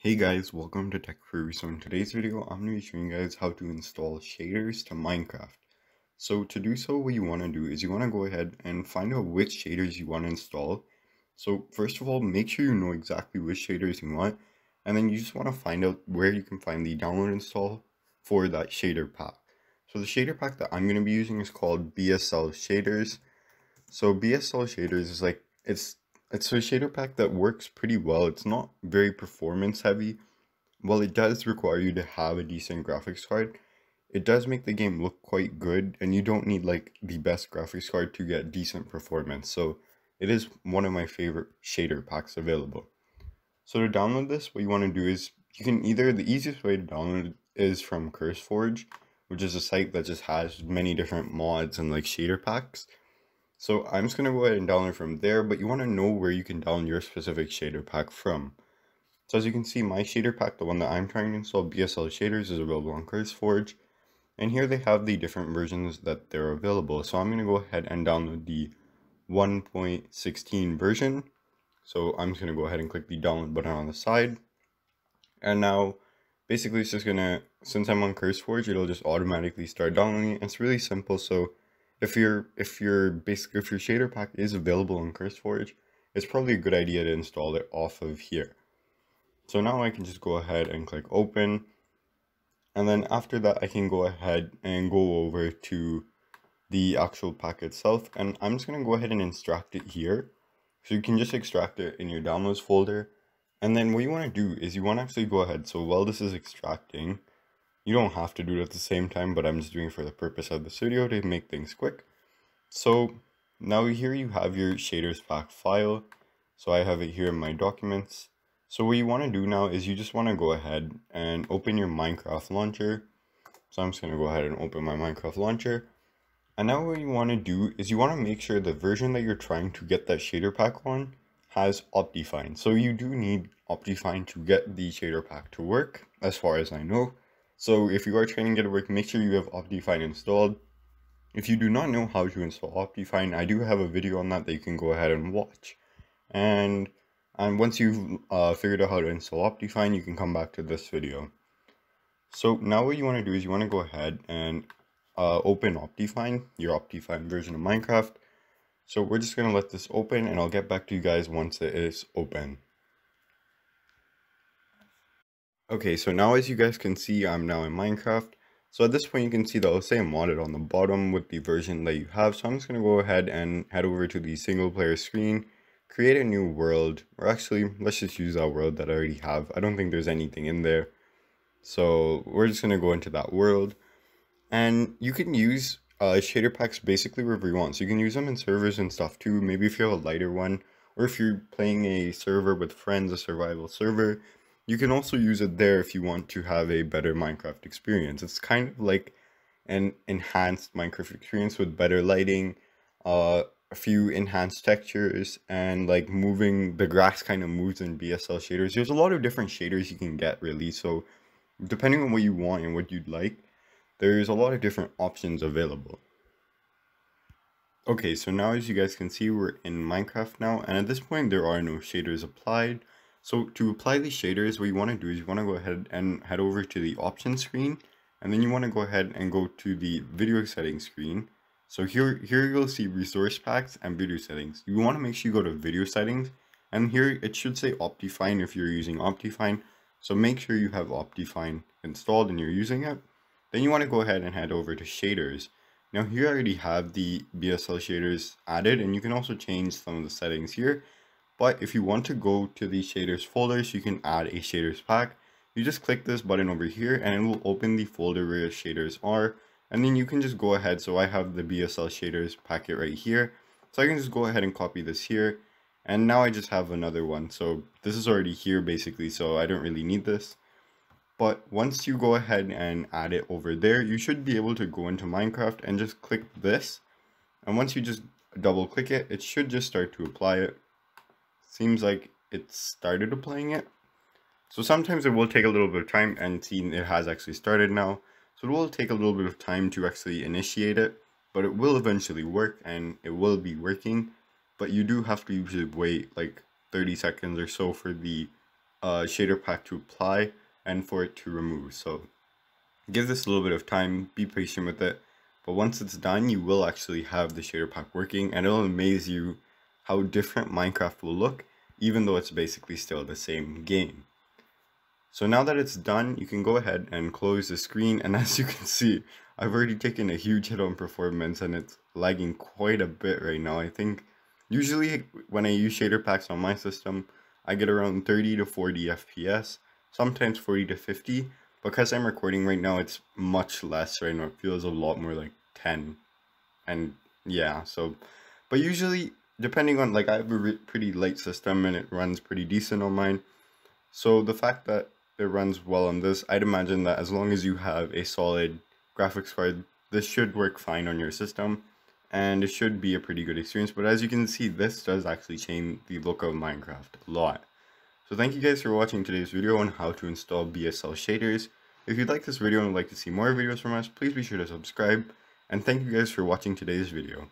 Hey guys, welcome to Tech Crew. So in today's video, I'm going to be showing you guys how to install shaders to Minecraft. So to do so, what you want to do is you want to go ahead and find out which shaders you want to install. So first of all, make sure you know exactly which shaders you want, and then you just want to find out where you can find the download install for that shader pack. So the shader pack that I'm going to be using is called BSL shaders. So BSL shaders is like, it's a shader pack that works pretty well. It's not very performance heavy. While it does require you to have a decent graphics card, it does make the game look quite good, and you don't need like the best graphics card to get decent performance. So it is one of my favorite shader packs available. So to download this, what you want to do is you can either, the easiest way to download it is from CurseForge, which is a site that just has many different mods and like shader packs. So I'm just going to go ahead and download from there, but you want to know where you can download your specific shader pack from. So as you can see, my shader pack, the one that I'm trying to install, BSL shaders, is available on CurseForge. And here they have the different versions that they're available. So I'm going to go ahead and download the 1.16 version. So I'm just going to go ahead and click the download button on the side. And now, basically it's just going to, since I'm on CurseForge, it'll just automatically start downloading it. It's really simple. So if your shader pack is available on CurseForge, it's probably a good idea to install it off of here. So now I can just go ahead and click open, and then after that I can go ahead and go over to the actual pack itself, and I'm just going to go ahead and extract it here. So you can just extract it in your downloads folder, and then what you want to do is you want to actually go ahead, so while this is extracting, you don't have to do it at the same time, but I'm just doing it for the purpose of this video to make things quick. So now here you have your shaders pack file. So I have it here in my documents. So what you want to do now is you just want to go ahead and open your Minecraft launcher. So I'm just going to go ahead and open my Minecraft launcher. And now what you want to do is you want to make sure the version that you're trying to get that shader pack on has Optifine. So you do need Optifine to get the shader pack to work, as far as I know. So if you are trying to get it work, make sure you have Optifine installed. If you do not know how to install Optifine, I do have a video on that you can go ahead and watch. And once you've figured out how to install Optifine, you can come back to this video. So now what you want to do is you want to go ahead and open Optifine, your Optifine version of Minecraft. So we're just going to let this open, and I'll get back to you guys once it is open. Okay, so now as you guys can see, I'm now in Minecraft. So at this point you can see that I'll say modded on the bottom with the version that you have. So I'm just going to go ahead and head over to the single player screen, create a new world, or actually let's just use that world that I already have. I don't think there's anything in there. So we're just going to go into that world, and you can use shader packs basically wherever you want. So you can use them in servers and stuff too. Maybe if you have a lighter one, or if you're playing a server with friends, a survival server, you can also use it there if you want to have a better Minecraft experience. It's kind of like an enhanced Minecraft experience with better lighting, a few enhanced textures, and like moving, the grass kind of moves in BSL shaders. There's a lot of different shaders you can get really, so depending on what you want and what you'd like, there's a lot of different options available. Okay, so now as you guys can see, we're in Minecraft now, and at this point there are no shaders applied. So to apply these shaders, what you want to do is you want to go ahead and head over to the options screen, and then you want to go ahead and go to the video settings screen. So here you'll see resource packs and video settings. You want to make sure you go to video settings, and here it should say Optifine if you're using Optifine. So make sure you have Optifine installed and you're using it. Then you want to go ahead and head over to shaders. Now here I already have the BSL shaders added, and you can also change some of the settings here. But if you want to go to the shaders folder so you can add a shaders pack, you just click this button over here and it will open the folder where your shaders are. And then you can just go ahead, so I have the BSL shaders packet right here. So I can just go ahead and copy this here. And now I just have another one. So this is already here basically, so I don't really need this. But once you go ahead and add it over there, you should be able to go into Minecraft and just click this. And once you just double click it, it should just start to apply it. Seems like it started applying it. So sometimes it will take a little bit of time, and see it has actually started now. So it will take a little bit of time to actually initiate it, but it will eventually work, and it will be working. But you do have to usually wait like 30 seconds or so for the shader pack to apply and for it to remove. So give this a little bit of time, be patient with it, but once it's done, you will actually have the shader pack working, and it'll amaze you how different Minecraft will look, even though it's basically still the same game. So now that it's done, you can go ahead and close the screen, and as you can see, I've already taken a huge hit on performance and it's lagging quite a bit right now. I think usually when I use shader packs on my system, I get around 30 to 40 FPS, sometimes 40 to 50. Because I'm recording right now, it's much less right now. It feels a lot more like 10. And yeah, so, but usually, depending on, like, I have a pretty light system and it runs pretty decent on mine. So the fact that it runs well on this, I'd imagine that as long as you have a solid graphics card, this should work fine on your system. And it should be a pretty good experience. But as you can see, this does actually change the look of Minecraft a lot. So thank you guys for watching today's video on how to install BSL shaders. If you'd like this video and would like to see more videos from us, please be sure to subscribe. And thank you guys for watching today's video.